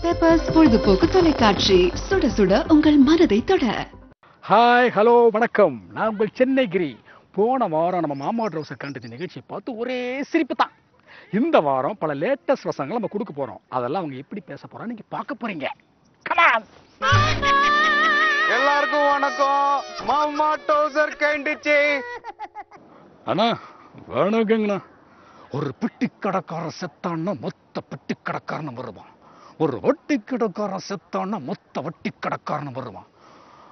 Peppers பொழுதுபோக்கு தொலைக்காட்சி, சுட சுட உங்கள் மனதை தொட. ஹாய், ஹலோ, வணக்கம். நான் உங்கள் சென்னை கிரி. போன வாரம் நம்ம மாமா ட்ரௌசர் கண்டது நிகழ்ச்சியை பார்த்து ஒரே சிரிப்பு தான். இந்த வாரம் பல லேட்டஸ்ட் வசங்களை நம்ம கொடுக்க போறோம். அதெல்லாம் அவங்க எப்படி பேச போறோம் நீங்க பார்க்க போறீங்க. கமான். எல்லாருக்கும் வணக்கம். மாமா ட்ரௌசர் கண்டிச்சு. அண்ணா வணக்கங்கண்ணா. ஒரு பெட்டி கடைக்காரன் செத்தான்னா மொத்த பெட்டி கடைக்காரன் வருவான். ஒரு வட்டி கடைக்காரன் செத்தான்னா மொத்த வட்டி கடைக்காரன் வருவான்.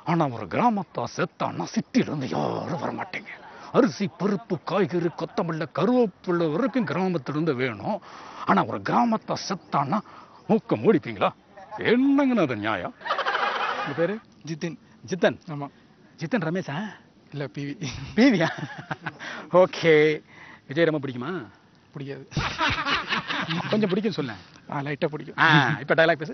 ஆனா ஒரு கிராமத்தா செத்தான்னா சிட்டியிலிருந்து யாரும் வரமாட்டேங்க. அரிசி, பருப்பு, காய்கறி, கொத்தமல்லி, கருவேப்பிள்ளை வரைக்கும் கிராமத்திலிருந்து வேணும். ஆனா ஒரு கிராமத்தா செத்தான்னா மூக்க மூடிப்பீங்களா? என்னங்கண்ணா அது நியாயம்? உங்க பேரு? ஜிதின். ஜித்தன். ஆமா. ஜித்தன் ரமேஷா? இல்ல, பிவி. பிவியா? ஓகே. விஜய் ரொம்ப பிடிக்குமா? பிடிக்காது. கொஞ்சம் பிடிக்கும் சொல்ல. லைட்டா பிடிக்கும். இப்ப டயலாக் பேசு.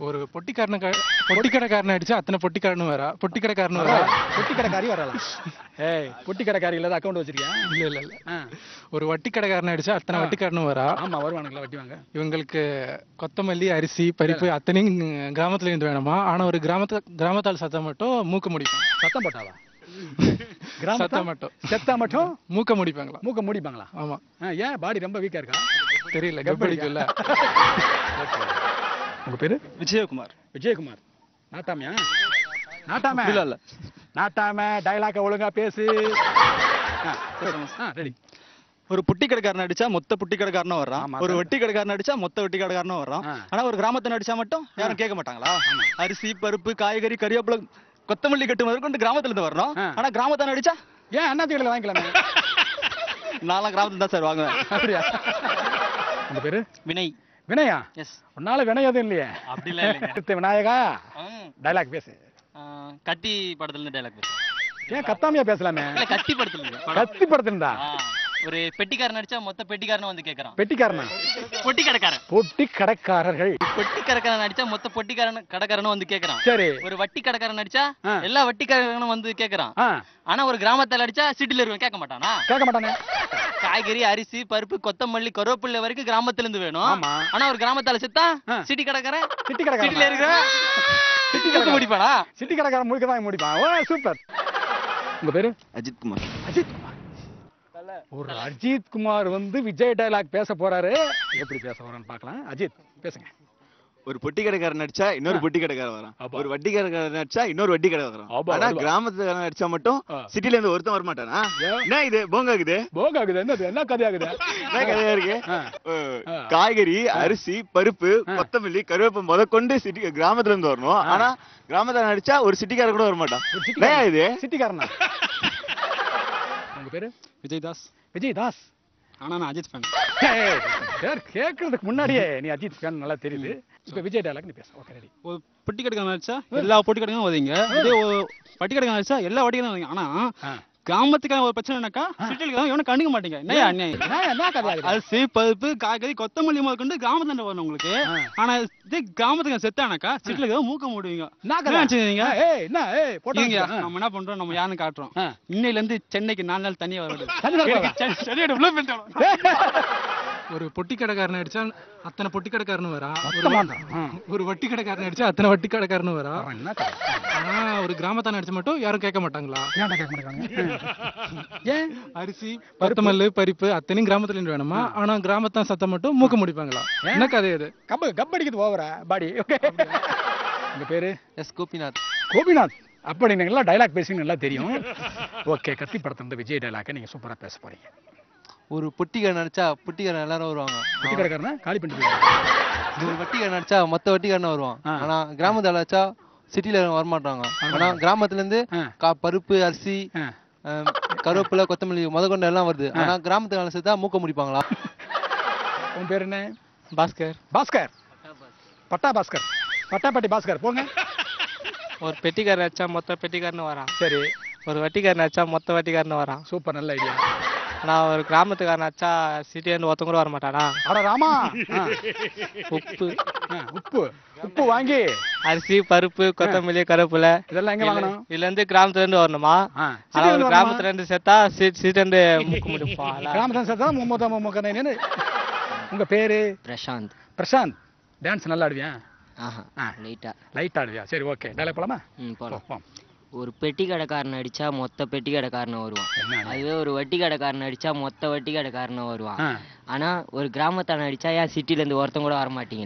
ஒரு பொட்டிக்கடைக்காரன் அடிச்சா அத்தனை பொட்டிக்காரனும் வரா. பொட்டிக்கடைக்காரனும் வரா. பொட்டி கடைக்காரி வரலாம். ஏய், பொட்டி கடைக்காரி இல்லாத அக்கௌண்ட் வச்சிருக்கியா? இல்ல. ஒரு வட்டி கடைக்காரன் அடிச்சா அத்தனை வட்டிக்காரனும் வரா. ஆமா, வருவானுங்களா வட்டி வாங்க. இவங்களுக்கு கொத்தமல்லி, அரிசி, பருப்பு அத்தனையும் கிராமத்துல இருந்து வேணுமா. ஆனா ஒரு கிராமத்தால் சத்தம் மட்டும் மூக்க முடிக்கும். சத்தம் போட்டாவா? சத்தம் மட்டும் செத்தா மட்டும் மூக்க முடிப்பாங்களா? மூக்க மூடிப்பாங்களா? ஆமா. ஏன் பாடி ரொம்ப வீக்கா இருக்கா? தெரியல, கப்படிக்கும்ல. உங்க பேரு? விஜயகுமார். விஜயகுமார். நாட்டாமையா? நாட்டாம இல்ல. நாட்டாம டயலாக்க ஒழுங்கா பேசு. ரெடி. ஒரு புட்டி கடைக்காரன் அடிச்சா மொத்த புட்டி கடைக்காரனும் வர்றான். ஆமா, ஒரு வட்டி கடைக்காரன் அடிச்சா மொத்த வட்டி கடைக்காரனும் வர்றான். ஆனா ஒரு கிராமத்துல அடிச்சா மட்டும் யாரும் கேட்க மாட்டாங்களா? அரிசி, பருப்பு, காய்கறி, கறிவேப்பிலை, கொத்தமல்லி கட்டு முதற்கொண்டு கிராமத்துல இருந்து வரணும். ஆனா கிராமத்தான அடிச்சா ஏன் அண்ணாத்திகளை வாங்கிக்கலாமே? நான்லாம் கிராமத்துல தான் சார் வாங்குவேன். அப்படியா? உங்க பேரு? வினய். வினயா? எஸ். உன்னால வினயதும் இல்லையே. அப்படி இல்ல. விநாயகா டயலாக் பேசு. கட்டி படத்துல இருந்து டைலாக் பேசு. ஏன் கத்தாமையா பேசலாமே? இல்ல, கட்டி படத்துல இருந்து. கத்தி படுத்துண்டா. ஒரு பெட்டிக்காரன் அடிச்சா மொத்த பெட்டிக்காரனும் வந்து கேக்குறான். பெட்டிக்காரனா? பொட்டி கடைக்காரன். பொட்டி கடைக்காரர்கள். பொட்டி கடைக்காரன் அடிச்சா மொத்த கடைக்காரனும் வந்து கேக்குறான். சரி. ஒரு வட்டி கடைக்காரன் அடிச்சா எல்லா வட்டிக்காரனும் வந்து கேக்குறான். ஆனா ஒரு கிராமத்தால அடிச்சா சிட்டில இருக்கவன் கேட்க மாட்டானா? கேட்க மாட்டானே. காய்கறி, அரிசி, பருப்பு, கொத்தமல்லி, கருவேப்பிள்ளை வரைக்கும் கிராமத்துல இருந்து வேணும். ஆமா. ஆனா ஒரு கிராமத்தால செத்தா சிட்டி கடைக்காரன் சிட்டி கடைக்காரன் சிட்டில இருக்கிற சிட்டி கடைக்காரன் முடிப்பானா? சிட்டி கடைக்காரன் முழுக்க தான் முடிப்பான். ஓ சூப்பர். உங்க பேரு? அஜித் குமார். அஜித் குமார். ஒரு அஜித் குமார் வந்து விஜய் டயலாக் பேச போறாரு. எப்படி பேச போறான்னு பார்க்கலாம். அஜித் பேசுங்க. ஒரு பொட்டி கடைக்காரன் அடிச்சா இன்னொரு பொட்டி கடைக்காரன் வரான். ஒரு வட்டி கடைக்காரன் அடிச்சா இன்னொரு வட்டி கடை வரான். ஆனா கிராமத்துக்காரன் அடிச்சா மட்டும் சிட்டில இருந்து ஒருத்தன் வர மாட்டானா? என்ன இது போங்காகுது? போங்காகுது. என்ன கதையாகுது? என்ன கதையா இருக்கு? காய்கறி, அரிசி, பருப்பு, கொத்தமல்லி, கருவேப்பிலை முதற்கொண்டு சிட்டி கிராமத்துல இருந்து வரணும். ஆனா கிராமத்துல அடிச்சா ஒரு சிட்டிக்காரன் கூட வர மாட்டான். இது சிட்டிக்காரனா? உங்க பேரு? விஜய்தாஸ். விஜய்தாஸ். ஆனா நான் அஜித் ஃபேன். கேட்கறதுக்கு முன்னாடியே நீ அஜித் ஃபேன் நல்லா தெரியுது. இப்ப விஜய் டயலாக் நீ பேச. Okay ready. ஒரு பொட்டி கடைக்காரன் அடிச்சா எல்லா பொட்டி கடைக்கும் வதீங்க. இதே வட்டி கடைக்காரன் அடிச்சா எல்லா வட்டி கடைக்கும். ஆனா கிராமத்துக்கான ஒரு பிரச்சனைனாக்கா சிட்டில இவனை கண்டுக்க மாட்டீங்க. என்ன அரிசி, பருப்பு, காய்கறி, கொத்தமல்லி முதற்கொண்டு கிராமத்துல வரணும் உங்களுக்கு. ஆனா இதே கிராமத்துக்கு செத்தானாக்கா சிட்டில ஏதோ மூக்க மூடுவீங்க. நம்ம என்ன பண்றோம்? நம்ம யாருன்னு காட்டுறோம். இன்னையில இருந்து சென்னைக்கு 4 நாள் தனியா வருது. ஒரு பொட்டி கடைக்காரன் அடிச்சா அத்தனை பொட்டி கடைக்காரனும் வரா. ஒரு வட்டி கடைக்காரன் அடிச்சா அத்தனை வட்டி கடைக்காரனும் வரா. ஆனா ஒரு கிராமத்தான அடிச்சா மட்டும் யாரும் கேட்க மாட்டாங்களா? ஏன்? அரிசி, கொத்தமல்லி, பருப்பு அத்தனையும் கிராமத்துல இருந்து வேணுமா? ஆனா கிராமத்தான் சத்தம் மட்டும் மூக்க முடிப்பாங்களா? என்ன கதை இது? கப்படிக்குது ஓவரா பாடி. உங்க பேரு? எஸ். கோபிநாத். கோபிநாத். அப்படி நீங்க எல்லாம் டயலாக் பேசி நல்லா தெரியும். ஓகே, கத்தி படத்துல விஜய் டயலாக்க நீங்க சூப்பரா பேச போறீங்க. ஒரு பொட்டிக்காரன் அடிச்சா பொட்டிக்காரன் எல்லாரும் வருவாங்க. பொட்டி கடைக்காரனா காலி பண்ணிட்டு ஒரு வட்டிக்காரன் அடிச்சா மொத்த வட்டிக்காரன் வருவான். ஆனா கிராமத்துல அடிச்சா சிட்டில வரமாட்டாங்க. ஆனா கிராமத்துல இருந்து பருப்பு, அரிசி, கருவேப்பிலை, கொத்தமல்லி முதற்கொண்டு எல்லாம் வருது. ஆனா கிராமத்துல சேர்த்தா மூக்க முடிப்பாங்களா? உன் பேர் என்ன? பாஸ்கர். பாஸ்கர். பட்டா பாஸ்கர். பட்டாப்பட்டி பாஸ்கர். போங்க. ஒரு பெட்டிக்காரன் அடிச்சா மொத்த பெட்டிக்காரன்னு வரான். சரி. ஒரு வட்டிக்காரன் அடிச்சா மொத்த வட்டிக்காரன்னு வரான். சூப்பர், நல்ல ஐடியா. நான் ஒரு கிராமத்துக்காரன் அடிச்சா சிட்டிலேருந்து ஒருத்தங்க கூட வர மாட்டானா? அட ராமா. உப்பு. உப்பு வாங்கி அரிசி, பருப்பு, கொத்தமல்லி, கருவேப்பிலை இதெல்லாம் எங்க வாங்கணும்? இதுல இருந்து கிராமத்துல இருந்து வரணுமா? ஆனா ஒரு கிராமத்துல இருந்து சேர்த்தா சிட்டில இருந்து மூக்க முடிப்பா. கிராமத்துல சேர்த்தா உங்க பேரு? பிரசாந்த். பிரசாந்த். டான்ஸ் நல்லா ஆடுவியா? லைட்டா லைட் ஆடுவியா? சரி ஓகே, டயலாக் போலாமா? போலாம். ஒரு பெட்டி கடைக்காரன் அடிச்சா மொத்த பெட்டி கடைக்காரன் வருவான். அதுவே ஒரு வட்டி கடைக்காரன் அடிச்சா மொத்த வட்டி கடைக்காரன் வருவான். ஆனா ஒரு கிராமத்தான அடிச்சா ஏன் சிட்டில இருந்து ஒருத்தன் கூட வர மாட்டீங்க?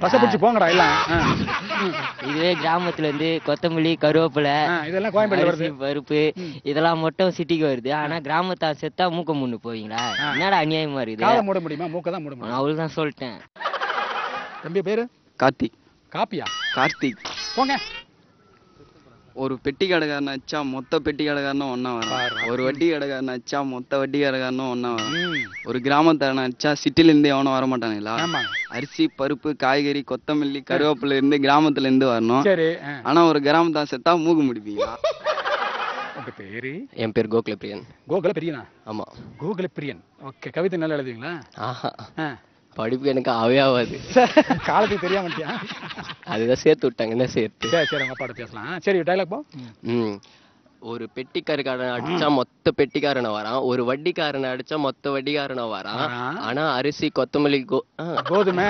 இதுவே கிராமத்துல இருந்து கொத்தமல்லி, கருவேப்பிலை, பருப்பு இதெல்லாம் மட்டும் சிட்டிக்கு வருது. ஆனா கிராமத்தா செத்தா மூக்க முன்னு போவீங்களா? என்னடா அநியாயமா இருக்குது. அவ்வளவுதான் சொல்லிட்டேன். தம்பி பேரு கார்த்திக். காப்பியா? கார்த்திக். போங்க. ஒரு பெட்டி கடைக்காரன் அடிச்சா மொத்த பெட்டி கடைக்காரனும் ஒன்னா வரும். ஒரு வட்டி கடைக்காரன் அடிச்சா மொத்த வட்டி கடைக்காரனும் ஒன்னா வரும். ஒரு கிராமத்தாரன் அடிச்சா சிட்டில இருந்து எவனும் வர மாட்டானுங்களா? அரிசி, பருப்பு, காய்கறி, கொத்தமல்லி, கருவேப்பிலை இருந்து கிராமத்துல இருந்து வரணும். ஆனா ஒரு கிராமத்தான் செத்தா மூக்கு முடிப்பீங்களா? உங்க பேரு? என் பேர் கோகுலப்பிரியன். கோகுலப்பிரியனா? ஆமா. கோகுலப்பிரியன். ஓகே, கவிதை நல்லா எழுதுவீங்களா? படிப்பு எனக்கு ஆகாது. காலத்துக்கு தெரியாமட்டியா? அதுதான் சேர்த்து விட்டாங்க. என்ன சேர்த்து? சரி உங்க அப்பாட்ட பேசலாம். சரி டயலாக் போ. ஒரு பெட்டிக்காரன் அடிச்சா மொத்த பெட்டிக்காரனை வரான். ஒரு வட்டிக்காரனை அடிச்சா மொத்த வட்டிக்காரனை வரான். ஆனா அரிசி, கொத்தமல்லி, கோதுமை,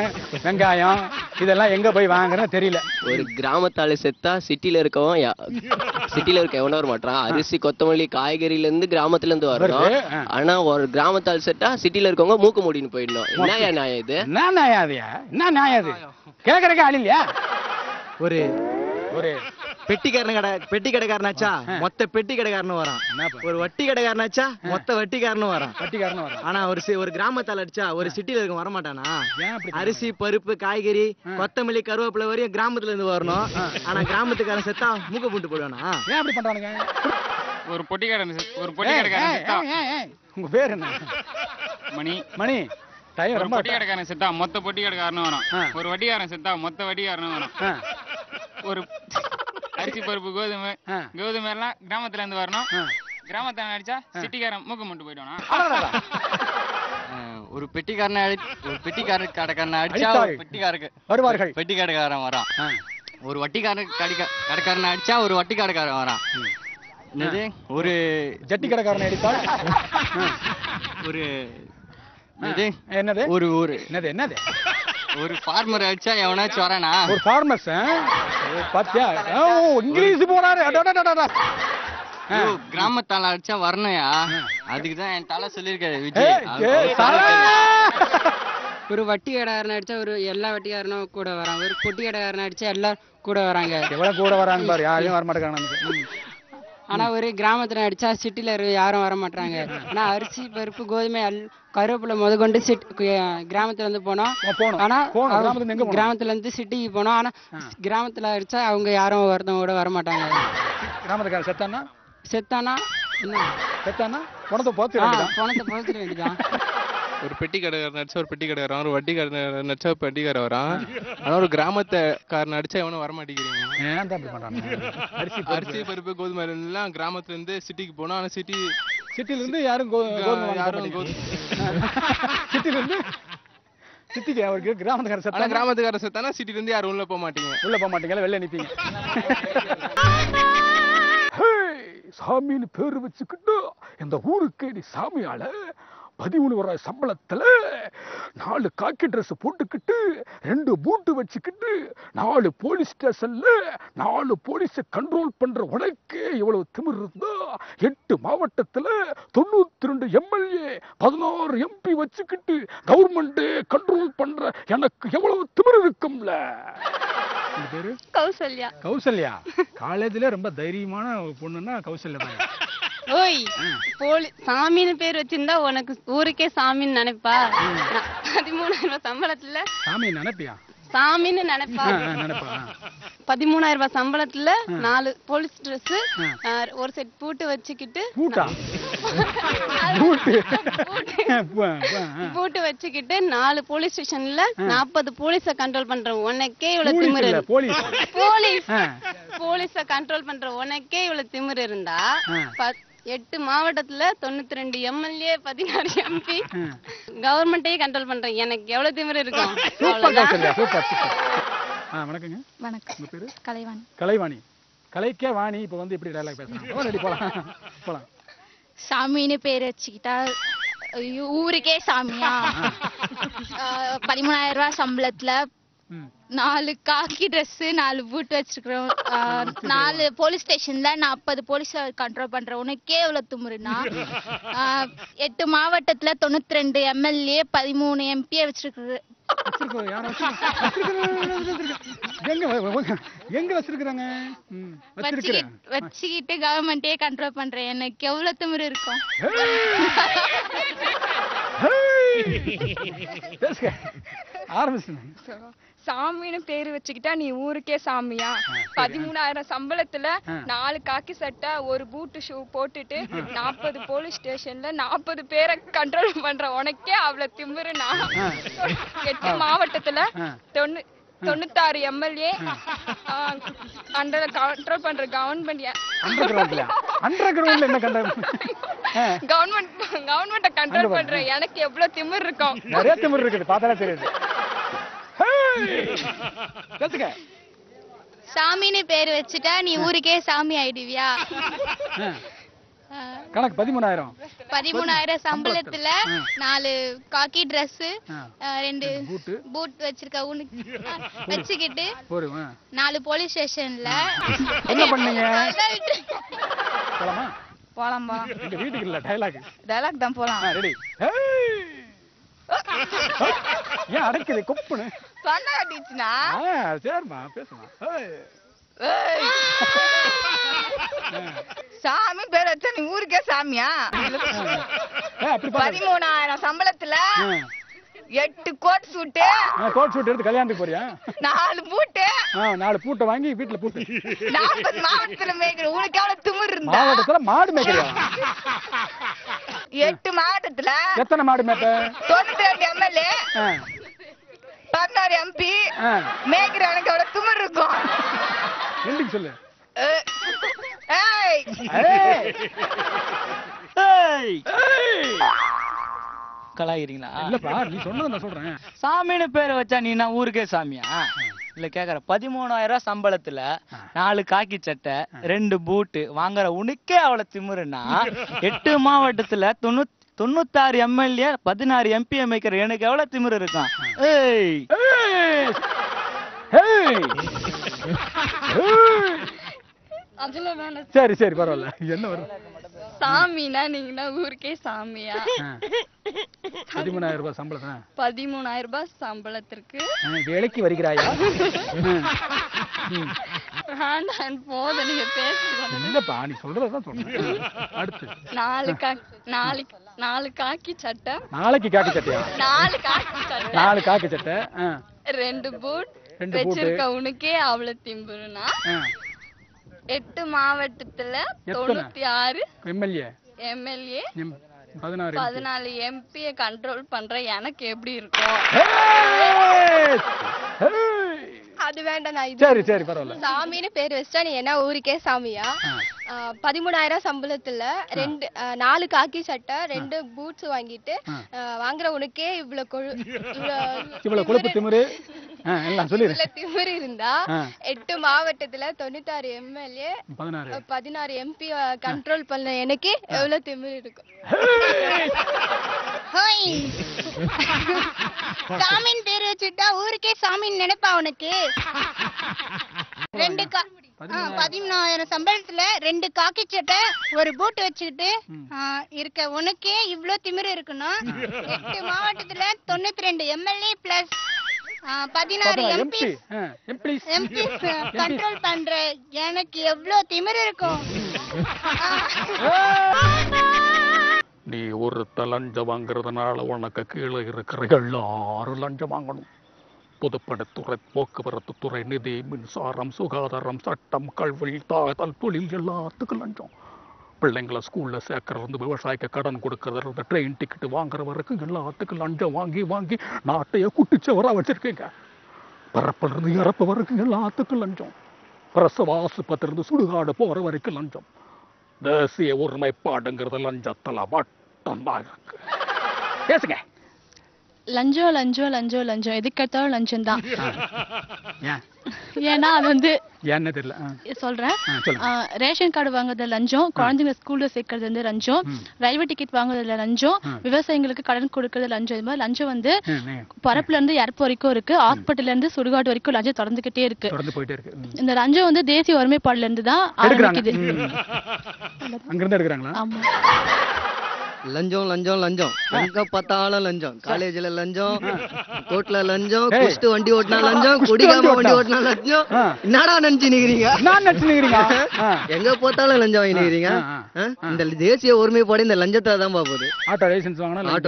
வெங்காயம் இதெல்லாம் எங்க போய் வாங்குறேன்னு தெரியல. ஒரு கிராமத்தால செத்தா சிட்டில இருக்க எவனோ வர மாட்டான். அரிசி, கொத்தமல்லி, காய்கறில இருந்து கிராமத்துல இருந்து வரணும். ஆனா ஒரு கிராமத்தால் செத்தா சிட்டில இருக்கவங்க மூக்கு மூடின்னு போயிடணும். என்ன நியாயம் இது? என்ன நியாயம் இது? கேக்குறதுக்கு ஆள் இல்லையா? ஒரு பெட்டி கடைக்காரனாச்சா மொத்த பெட்டி கடைக்காரனும் வரான். ஒரு வட்டி கடைக்காரனாச்சா மொத்த வட்டிக்காரனும் வரான். ஆனா ஒரு கிராமத்தால அடிச்சா ஒரு சிட்டில இருக்க வர மாட்டானா? அரிசி, பருப்பு, காய்கறி, கொத்தமல்லி, கருவேப்பிலை வரையும் கிராமத்துல இருந்து வரணும். ஆனா கிராமத்துக்காரன் செத்தா மூக்க போட்டு போடுவானா? ஏன் அப்படி பண்றானுங்க? ஒரு பொட்டிக்காரன் செத்தா உங்க பேர் என்ன? மணி. ஒரு பொட்டி கடைக்காரன் செத்தா மொத்த பொட்டி கடைக்காரனும் வரும். ஒரு வட்டிக்காரன் செத்தா மொத்த வட்டிக்காரனும் வரும். ஒரு அரிசி, பருப்பு, கோதுமை எல்லாம் கிராமத்துல இருந்து வரணும். கிராமத்தான அடிச்சா சிட்டிக்காரன் மூக்க மட்டும் போயிடுவானா? ஒரு பெட்டிக்காரன் அடிச்சா வருவார்கள். பெட்டி கடைக்காரன் வரான். ஒரு கடைக்காரன் அடிச்சா ஒரு வட்டி கடைக்காரன் வரான். ஒரு ஜட்டி கடைக்காரன் அடித்தால் ஒரு என்னது? என்னது? ஒரு ஃபார்மர் அடிச்சா எவனாச்சும் வரானா? ஒரு ஃபார்மர்ஸ் பாத்தியா? இங்கிலீஷ் போறாரு. கிராமத்தால அடிச்சா வரணையா? அதுக்குதான் என் தலை சொல்லிருக்காரு ஒரு வட்டி கடைக்காரன் அடிச்சா எல்லா வட்டிக்காரனும் கூட வரான். ஒரு பொட்டி கடைக்காரன் அடிச்சா எல்லாரும் கூட வராங்க. எவ்வளவு கூட வரான்னு பாரு. யாரையும் வர மாட்டேங்கிறாங்க. ஆனா ஒரு கிராமத்துல அடிச்சா சிட்டில யாரும் வர மாட்டாங்க. ஆனா அரிசி, பருப்பு, கோதுமை, கருவேப்பிலை முதற்கொண்டு கிராமத்துல இருந்து போனோம். ஆனா கிராமத்துல இருந்து சிட்டிக்கு போனோம். ஆனா கிராமத்துல அடிச்சா அவங்க யாரும் ஒருத்தவங்க கூட வர மாட்டாங்க. கிராமத்துக்காரன் செத்தானா பணத்தை போத்திட வேண்டியதான். ஒரு பெட்டி கடைக்காரன் அடிச்சா ஒரு பெட்டி கடைக்காரன், ஒரு வட்டி கடைக்காரன் அடிச்சா பெட்டிக்காரன் வரான். ஆனா ஒரு கிராமத்துக்காரன் அடிச்சா எவனும் வர மாட்டேங்கிறீங்க. அரிசி, பருப்பு, கோதுமை எல்லாம் கிராமத்துல இருந்து சிட்டிக்கு போனோம். ஆனா சிட்டில இருந்து யாரும் சிட்டிக்கு அவருக்கு கிராமத்துக்காரன் செத்தானா சிட்டில இருந்து யாரும் உள்ள போக மாட்டீங்க. வெளில நிப்பீங்க. சாமின்னு பேரு வச்சுக்கிட்டு இந்த ஊருக்கு நீ சாமியால 13 சம்பளத்துல 4 காக்கி ட்ரெஸ் போட்டுக்கிட்டு 2 பூட்டு வச்சுக்கிட்டு 4 போலீஸ் ஸ்டேஷன்ல 4 போலீஸ கண்ட்ரோல் பண்ற உனக்கு எவ்வளவு திமிர் இருந்தா 8 மாவட்டத்துல 92 எம்எல்ஏ 16 எம்பி வச்சுக்கிட்டு கவர்மெண்ட் கண்ட்ரோல் பண்ற எனக்கு எவ்வளவு திமிர் இருக்கும்ல. கௌசல்யா காலேஜ்ல ரொம்ப தைரியமான பொண்ணுன்னா கௌசல்யா தான். ஓய் சாமின்னு பேர் வச்சிருந்தா உனக்கு ஊருக்கே சாமின்னு நினைப்பா? 13,000 சம்பளத்துல சாமி நினைப்பியா? சாமின்னு நினைப்பா. 13,000 சம்பளத்துல 4 போலீஸ் ட்ரெஸ், ஒரு செட் பூட்டு வச்சுக்கிட்டு பூட்டு வச்சுக்கிட்டு 4 போலீஸ் ஸ்டேஷன்ல 40 போலீஸ கண்ட்ரோல் பண்ற உனக்கே இவ்வளவு திமிரு. போலீஸ கண்ட்ரோல் பண்ற உனக்கே இவ்வளவு திமிரு இருந்தா 8 மாவட்டத்துல 92 எம்எல்ஏ 16 எம்பி கவர்மெண்ட்டே கண்ட்ரோல் பண்றேன் எனக்கு எவ்வளவு திமிரு இருக்கும். வணக்கங்க. வணக்கம். உங்க பேரு? கலைவாணி. கலைவாணி. கலைக்கே வாணி இப்ப வந்து இப்படி டயலாக் பேசுறாங்க. போலாம். சாமின்னு பேர் வச்சுக்கிட்டா ஊருக்கே சாமியா? 13,000 சம்பளத்துல 4 காக்கி ட்ரெஸ் 4 பூட் வச்சிருக்கிறோம் 4 போலீஸ் ஸ்டேஷன்ல 40 போலீஸ் கண்ட்ரோல் பண்ற உனக்கே எவ்வளவு துமுறுனா 8 மாவட்டத்துல 92 எம்எல்ஏ 13 எம்பி வச்சிருக்கிறது எங்க வச்சிருக்காங்க வச்சுக்கிட்டு கவர்மெண்டே கண்ட்ரோல் பண்றேன் எனக்கு எவ்வளவு திமிரு இருக்கும் சாமின்னு பேரு வச்சுக்கிட்டா நீ ஊருக்கே சாமியா 13,000 சம்பளத்துல 4 காக்கி சட்டை 1 பூட்டு ஷூ போட்டுட்டு 40 போலீஸ் ஸ்டேஷன்ல 40 பேரை கண்ட்ரோல் பண்ற உனக்கே அவ்வளவு திமிருனா 8 மாவட்டத்துல 96 எம்எல்ஏ கண்ட்ரோல் பண்ற கவர்மெண்ட் கண்ட்ரோல் பண்ற எனக்கு எவ்வளவு திமிர் இருக்கும் நிறைய திமிர் இருக்குது பார்த்தாலே தெரியுது சாமின்னு பேரு வச்சுட்டா நீ ஊருக்கே சாமி ஆயிடுவியா கணக்கு 13,000 சம்பளத்துல 4 காக்கி Dress 2 பூட் வச்சிருக்க உனக்கு வச்சுக்கிட்டு 4 போலீஸ் ஸ்டேஷன்ல என்ன பண்ணீங்க போலாம் எங்க வீட்டுக்கு இல்ல டயலாக் தான் போலாம் ரெடி ஏன் அடக்குது குப்புன்னு சொன்னா அடிச்சுனா சரிமா பேசுமா சாமி பேர் வச்சா நீ ஊருக்கே சாமியா 13,000 சம்பளத்துல 8 கோட் சூட் எடுத்து கல்யாணத்துக்கு போறியா 4 பூட்டு 4 பூட்டை வாங்கி வீட்டுல பூட்டு 40 மாவட்டத்துல மேய்க்கிற உனக்கு எவ்வளவு திமிர் இருந்தா மாவட்டத்துல மாடு மேய்க்கிறியா 8 மாவட்டத்துல எத்தனை மாடு மேய்ப்ப 92 எம்எல்ஏ 16 எம்பி மேய்க்கிற எனக்கு எவ்வளவு திமிர் இருக்கும் என்னைக்கு சொல்லு கலாயிரீங்களா இல்லப்பா நீ சொன்னதை நான் சொல்றேன் சாமின்னு பேரை வச்சா நீ என்ன ஊருக்கே சாமியா இல்ல கேக்குற 13,000 சம்பளத்துல 4 காக்கி சட்டை 2 பூட்டு வாங்குற உனக்கே அவ்வளவு திமிருன்னா 8 மாவட்டத்துல 96 எம்எல்ஏ 16 எம்பி அமைக்கிற எனக்கு எவ்வளவு திமிரு இருக்கும் சரி பரவாயில்ல என்ன வரும் சாமினா நீங்க ஊருக்கே சாமியா 13,000 ரூபாய் சம்பளம் 13,000 ரூபாய் சம்பளத்திற்கு வேலைக்கு வருகிறாயா போத நீங்க பேசுறது இல்லப்பா நீ சொல்றதான் சொல்றேன் அடுத்து 4 காக்கி சட்டை நாளைக்கு காக்கி சட்டையா 4 காக்கி சட்டை 2 பூட் வச்சிருக்க உனக்கே அவ்வளவு திம்புருனா 8 மாவட்டத்துல 96 எம்எல்ஏ 14 எம்பி கண்ட்ரோல் பண்ற எனக்கு எப்படி இருக்கும் அது வேண்டாம் சரி பரவாயில்ல சாமின்னு பேர் வச்சா நீ என்ன ஊருக்கே சாமியா 13,000 சம்பளத்துல 4 காக்கி சட்டை 2 பூட்ஸ் வாங்கிட்டு வாங்குற உனக்கே இவ்வளவு கொழுப்பு திமிரு எல்லாம் சொல்லிரு திமிரு இருந்தா 8 மாவட்டத்துல 96 எம்எல்ஏ 16 எம்பி கண்ட்ரோல் பண்ண எனக்கு எவ்வளவு திமிரு இருக்கும் சாமின்னு பேர் வச்சுட்டா ஊருக்கே சாமின்னு நினைப்பா உனக்கு 13,000 சம்பளத்துல 2 காக்கி சட்டை 1 பூட் வச்சுக்கிட்டு இருக்க உனக்கே இவ்ளோ திமிரு இருக்குன்னா 8 மாவட்டத்துல 92 எம்எல்ஏ பிளஸ் 16 எம்பி கண்ட்ரோல் பண்ற எனக்கு எவ்வளவு திமிரு இருக்கும் நீ ஒருத்த லஞ்சம் வாங்குறதுனால உனக்கு கீழே இருக்கிற எல்லாரும் லஞ்சம் வாங்கணும் பொதுப்பணித்துறை போக்குவரத்து துறை நிதி மின்சாரம் சுகாதாரம் சட்டம் கல்வி தாழ்த்தல் தொழில் எல்லாத்துக்கும் லஞ்சம் பிள்ளைங்களை ஸ்கூல்ல சேர்க்கறது விவசாயிக்கு கடன் கொடுக்கறது ட்ரெயின் டிக்கெட் வாங்குற வரைக்கும் எல்லாத்துக்கும் லஞ்சம் வாங்கி நாட்டைய குட்டிச்சவரா வச்சிருக்கீங்க பரப்புல இருந்து இறப்பு வரைக்கும் எல்லாத்துக்கும் லஞ்சம் பிரசவ ஆஸ்பத்திரி சுடுகாடு போற வரைக்கும் லஞ்சம் தேசிய ஒருமைப்பாடுங்கிறது லஞ்சத்துல மட்டும்தான் இருக்கு பேசுங்க லஞ்சம் லஞ்சம் லஞ்சம் லஞ்சம் எதுக்கு எடுத்தாலும் லஞ்சம் தான். ஏன்னா அது வந்து என்ன தெரியல சொல்றேன். ரேஷன் கார்டு வாங்குறதுல லஞ்சம், குழந்தைங்க ஸ்கூல்ல சேர்க்கறது வந்து லஞ்சம், ரயில்வே டிக்கெட் வாங்குறதுல லஞ்சம், விவசாயிகளுக்கு கடன் கொடுக்கறது லஞ்சம். இது மாதிரி லஞ்சம் வந்து பரப்புல இருந்து இறப்பு வரைக்கும் இருக்கு, ஹாஸ்பிட்டல்ல இருந்து சுடுகாடு வரைக்கும் லஞ்சம் தொடர்ந்துகிட்டே இருக்கு. இந்த லஞ்சம் வந்து தேசிய ஒருமைப்பாடுல இருந்து தான் ஆரம்பிக்குது. அங்கிருந்து எடுக்கறாங்களா? ஆமா. லஞ்சம் லஞ்சம் லஞ்சம் எங்க பார்த்தாலும் லஞ்சம். காலேஜ்ல லஞ்சம், கோர்ட்ல லஞ்சம், குஸ்ட் வண்டி ஓட்டினா லஞ்சம், குடிகாம வண்டி ஓட்டினா லஞ்சம். என்னடா நினைச்சு நிக்கிறீங்க? எங்க பார்த்தாலும் லஞ்சம் வாங்கிக்கிறீங்க. இந்த தேசிய ஒருமைப்பாடு இந்த லஞ்சத்தை தான் பாப்போது. ஆட்டோ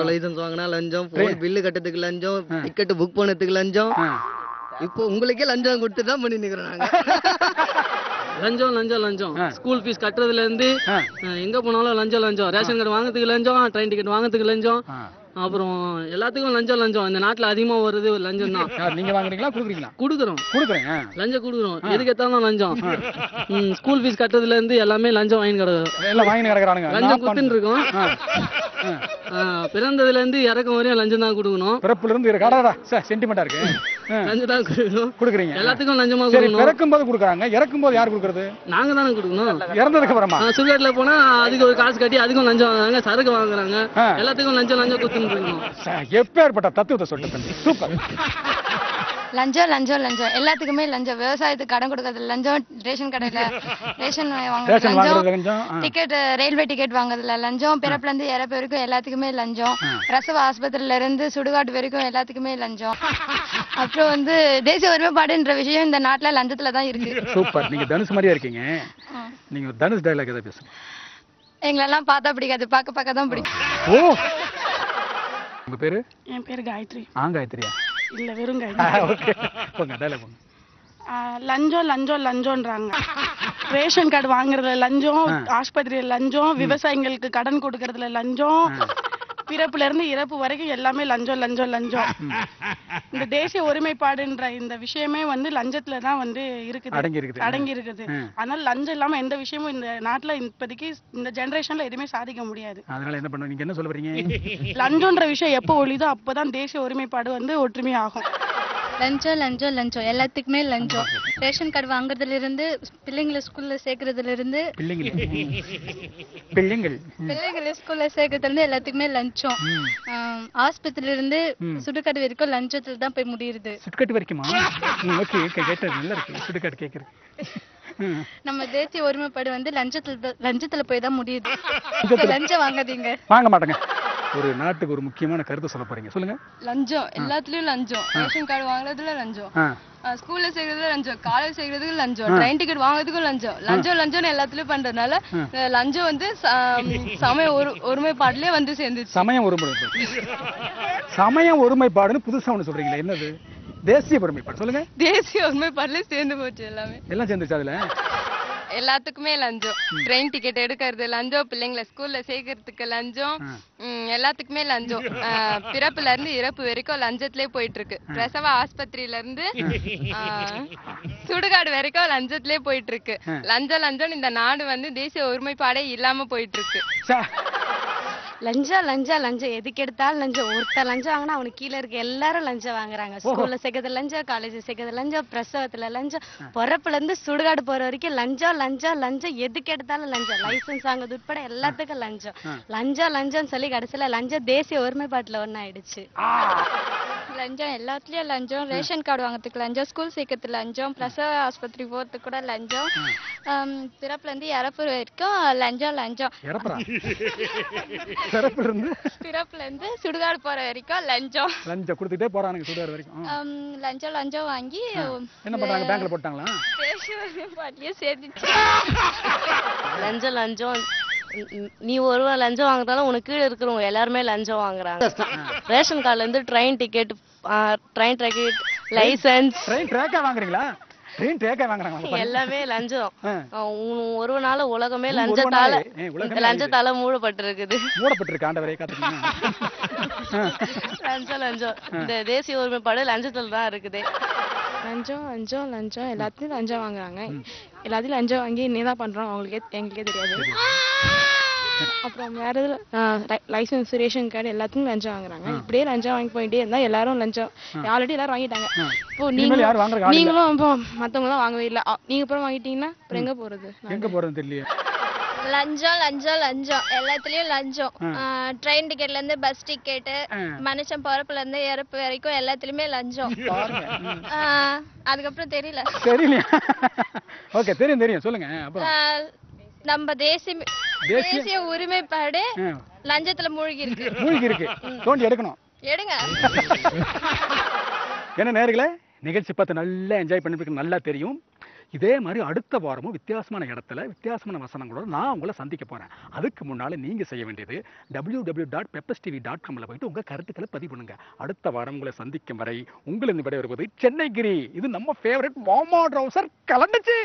லைசன்ஸ் வாங்கினா லஞ்சம், போன் பில்லு கட்டத்துக்கு லஞ்சம், டிக்கெட் புக் பண்ணதுக்கு லஞ்சம். இப்போ உங்களுக்கே லஞ்சம் கொடுத்து தான் பண்ணி நிக்கிறோம் நாங்க. லஞ்சம் லஞ்சம் லஞ்சம் ஸ்கூல் ஃபீஸ் கட்டுறதுல இருந்து எங்க போனாலும் லஞ்சம் லஞ்சம். ரேஷன் கார்டு வாங்குறதுக்கு லஞ்சம், ட்ரெயின் டிக்கெட் வாங்குறதுக்கு லஞ்சம், அப்புறம் எல்லாத்துக்கும் லஞ்சம் லஞ்சம். இந்த நாட்டுல அதிகமா வருது ஒரு லஞ்சம் தான். நீங்க வாங்குறீங்களா குடுக்குறீங்களா? குடுக்குறோம் லஞ்சம் குடுக்குறோம். எதுக்கு எத்தாலும் லஞ்சம். ஸ்கூல் ஃபீஸ் கட்டுறதுல இருந்து எல்லாமே லஞ்சம் வாங்கி கிடக்குறாங்க. லஞ்சம் குத்துன்னு இருக்கோம். பிறந்ததுல இருந்து இறக்கம் வரையும் லஞ்சம் தான் கொடுக்கணும். பிறப்புல இருந்து சென்டிமெண்டா இருக்கு. லஞ்சம் தான் குடுக்குறீங்க. எல்லாத்துக்கும் லஞ்சமா கொடுக்கணும். பிறக்கும் போது குடுக்குறாங்க, இறக்கும் போது யார் குடுக்குறது? நாங்க தானே கொடுக்கணும். இறந்ததுக்கு அப்புறமா சுடுகாட்டுல போனா அதுக்கு ஒரு காசு கட்டி அதுக்கும் லஞ்சம் வாங்குறாங்க, சரக்கு வாங்குறாங்க. எல்லாத்துக்கும் லஞ்சம் லஞ்சம் குத்துன்னு இருக்கணும். எப்பேற்பட்ட தத்துவத்தை சொல்லிட்டு சூப்பர். லஞ்சம் லஞ்சம் லஞ்சம் எல்லாத்துக்குமே லஞ்சம். விவசாயத்துக்கு கடன் கொடுக்கறது லஞ்சம், ரேஷன் கடையில ரேஷன் வாங்குறது லஞ்சம், டிக்கெட் ரயில்வே டிக்கெட் வாங்குறதுல லஞ்சம், பிறப்புல இருந்து இறப்பு வரைக்கும் எல்லாத்துக்குமே லஞ்சம், பிரசவ ஆஸ்பத்திரியில இருந்து சுடுகாட்டு வரைக்கும் எல்லாத்துக்குமே லஞ்சம். அப்புறம் வந்து தேசிய ஒருமைப்பாடுன்ற விஷயம் இந்த நாட்டுல லஞ்சத்துல தான் இருக்கு. சூப்பர். நீங்க தனுஷ் மாதிரியா இருக்கீங்க. நீங்க தனுஷ் டயலாக் ஏதாவது பேசுங்க. எங்களெல்லாம் பார்த்தா பிடிக்காது, பார்க்க தான் பிடிக்கும். ஓ, உங்க பேரு? என் பேரு காயத்ரி. காயத்ரியா? இல்ல, வெறும் காயத்ரி. ஓகே, போங்க டயலாக் போங்க. லஞ்சம் லஞ்சம் லஞ்சம்ன்றாங்க. ரேஷன் கார்டு வாங்குறதுல லஞ்சம், ஆஸ்பத்திரியில லஞ்சம், விவசாயிகளுக்கு கடன் கொடுக்கறதுல லஞ்சம், பிறப்புல இருந்து இறப்பு வரைக்கும் எல்லாமே லஞ்சம் லஞ்சம் லஞ்சம். இந்த தேசிய ஒருமைப்பாடுன்ற இந்த விஷயமே வந்து லஞ்சத்துல தான் வந்து அடங்கி இருக்குது. அதனால லஞ்சம் இல்லாம எந்த விஷயமும் இந்த நாட்டுல இப்போதைக்கு இந்த ஜெனரேஷன்ல எதுவுமே சாதிக்க முடியாது. அதனால என்ன பண்ணுவீங்க? நீங்க என்ன சொல்ல வரீங்க? லஞ்சம்ன்ற விஷயம் எப்போ ஒழிதோ அப்பதான் தேசிய ஒருமைப்பாடு வந்து ஒற்றுமை ஆகும். லஞ்சம் லஞ்சம் லஞ்சம் எல்லாத்துக்குமே லஞ்சம். ரேஷன் கார்டு வாங்குறதுல இருந்து பிள்ளைங்களை ஸ்கூல்ல சேர்க்கறதுல இருந்து பிள்ளைங்களை ஸ்கூல்ல சேர்க்கறதுல இருந்து எல்லாத்துக்குமே லஞ்சம். ஆஸ்பத்திரியில இருந்து சுடுகாடு வரைக்கும் லஞ்சத்துல தான் போய் முடியுது. சுடுகாடு வரைக்குமா? ஓகே, கேட்டது நல்லா இருக்கு. சுடுகாடு கேக்குறது. நம்ம தேசிய ஒருமைப்பாடு வந்து லஞ்சத்துல போய் தான் முடியுது. லஞ்சம் வாங்காதீங்க. வாங்க மாட்டேங்க. ஒரு நாட்டுக்கு ஒரு முக்கியமான கருத்து சொல்ல போறீங்க, சொல்லுங்க. லஞ்சம் எல்லாத்துலயும் லஞ்சம். ரேஷன் கார்டு வாங்குறதுல லஞ்சம், ஸ்கூல்ல சேர்க்கறதுல லஞ்சம், காலேஜ் சேர்க்கறதுக்கு லஞ்சம், ட்ரெயின் டிக்கெட் வாங்குறதுக்கும் லஞ்சம். லஞ்சம் லஞ்சம்னு எல்லாத்துலயும் பண்றதுனால லஞ்சம் வந்து சமய ஒருமைப்பாடுலயே வந்து சேர்ந்துச்சு. சமய ஒருமைப்பாடுன்னு புதுசா ஒண்ணு சொல்றீங்களா? என்னது? தேசிய ஒருமைப்பாடு சொல்லுங்க. தேசிய ஒருமைப்பாடுலயே சேர்ந்து போச்சு. எல்லாம் சேர்ந்துச்சு. அதுல எல்லாத்துக்குமே லஞ்சம். ட்ரெயின் டிக்கெட் எடுக்கிறது லஞ்சம், பிள்ளைங்களை ஸ்கூல்ல சேர்க்கறதுக்கு லஞ்சம், எல்லாத்துக்குமே லஞ்சம். பிறப்புல இருந்து இறப்பு வரைக்கும் லஞ்சத்திலே போயிட்டு இருக்கு. பிரசவ ஆஸ்பத்திரியில இருந்து சுடுகாடு வரைக்கும் லஞ்சத்திலே போயிட்டு இருக்கு. லஞ்சம் லஞ்சம் இந்த நாடு வந்து தேசிய ஒருமைப்பாடே இல்லாம போயிட்டு இருக்கு. லஞ்சம் லஞ்சம் லஞ்சம் எதுக்கு எடுத்தாலும் லஞ்சம். ஒருத்தர் லஞ்சம் வாங்கினா அவனுக்கு கீழே இருக்க எல்லாரும் லஞ்சம் வாங்குறாங்க. ஸ்கூல்ல சேர்க்கறது லஞ்சம், காலேஜ் சேர்க்கறது லஞ்சம், பிரசவத்துல லஞ்சம், பிறப்புல இருந்து சுடுகாடு போற வரைக்கும் லஞ்சம் லஞ்சம் லஞ்சம். எதுக்கு எடுத்தாலும் லஞ்சம். லைசன்ஸ் வாங்குறது உட்பட எல்லாத்துக்கும் லஞ்சம். லஞ்சம் லஞ்சம் சொல்லி கடைசியில லஞ்சம் தேசிய ஒருமைப்பாட்டுல ஒன்னாயிடுச்சு. லஞ்சம் எல்லாத்துலயும் லஞ்சம். ரேஷன் கார்டு வாங்குறதுக்கு லஞ்சம், ஸ்கூல் சேர்க்கறதுக்கு லஞ்சம், பிரசவ ஆஸ்பத்திரி போறதுக்கு கூட லஞ்சம், பிறப்புல இருந்து இறப்பு வரைக்கும் லஞ்சம் லஞ்சம். பிறப்புல இருந்து சுடுகாடு போற வரைக்கும் லஞ்சம் லஞ்சம் கொடுத்துட்டே போறானுங்க. சுடுகாடு வரைக்கும் லஞ்சம் லஞ்சம் வாங்கி என்ன பண்றாங்க? பேங்க்ல போட்டாங்களா? சேர்ந்துச்சு. லஞ்சம் லஞ்சம். நீ ஒருவன் லஞ்சம் வாங்குறதால உனக்கு கீழே இருக்கிறவங்க எல்லாருமே லஞ்சம் வாங்குறாங்க. ரேஷன் கார்டுல இருந்து ட்ரெயின் டிக்கெட், லைசன்ஸ், வாங்குறீங்களா? எல்லாமே லஞ்சம். ஒருவனால உலகமே லஞ்சத்தால மூடப்பட்டிருக்குது. லஞ்சம் லஞ்சம். இந்த தேசிய ஒருமைப்பாடு லஞ்சத்துல தான் இருக்குது. லஞ்சம் லஞ்சம் லஞ்சம் எல்லாத்தையும் லஞ்சம் வாங்குறாங்க. எல்லாத்தையும் லஞ்சம் வாங்கி என்னதான் பண்றோம் எங்களுக்கே தெரியாது. அப்புறம் வேற இதுல லைசன்ஸ் ரேஷன் கார்டு எல்லாத்துக்கும் லஞ்சம் வாங்குறாங்க. இப்படியே லஞ்சம் வாங்கி போயிட்டே இருந்தா எல்லாரும் லஞ்சம் ஆல்ரெடி எல்லாரும் வாங்கிட்டாங்க. இப்போ நீங்களும் இப்போ மத்தவங்க எல்லாம் வாங்கவே இல்லை. நீங்க அப்புறம் வாங்கிட்டீங்கன்னா அப்புறம் எங்க போறது? எங்க போறது தெரியல. லஞ்சம் லஞ்சம் லஞ்சம் எல்லாத்துலயும் லஞ்சம். ட்ரெயின் டிக்கெட்ல இருந்து பஸ் டிக்கெட், மனுஷன் பிறப்புல இருந்து இறப்பு வரைக்கும் எல்லாத்துலயுமே லஞ்சம். அதுக்கப்புறம் தெரியல. ஓகே, தெரியும் தெரியும், சொல்லுங்க. அப்புறம் நம்ம தேசிய உரிமைப்பாடு லஞ்சத்துல மூழ்கி இருக்கு. தோண்டி எடுக்கணும். எடுங்க. என்ன நேயர்களே, நிகழ்ச்சி பார்த்து நல்லா என்ஜாய் பண்ணிட்டு நல்லா தெரியும். இதே மாதிரி அடுத்த வாரமும் வித்தியாசமான இடத்துல வித்தியாசமான வசனங்களோட நான் உங்களை சந்திக்க போறேன். அதுக்கு முன்னால நீங்க செய்ய வேண்டியது www.pepperstv.com போயிட்டு உங்க கருத்துக்களை பதிவு பண்ணுங்க. அடுத்த வாரம் உங்களை சந்திக்கும் வரை உங்களின் விடை வருவது சென்னை கிரி. இது நம்ம ஃபேவரட் மாமா ட்ரௌசர் கலந்துச்சு.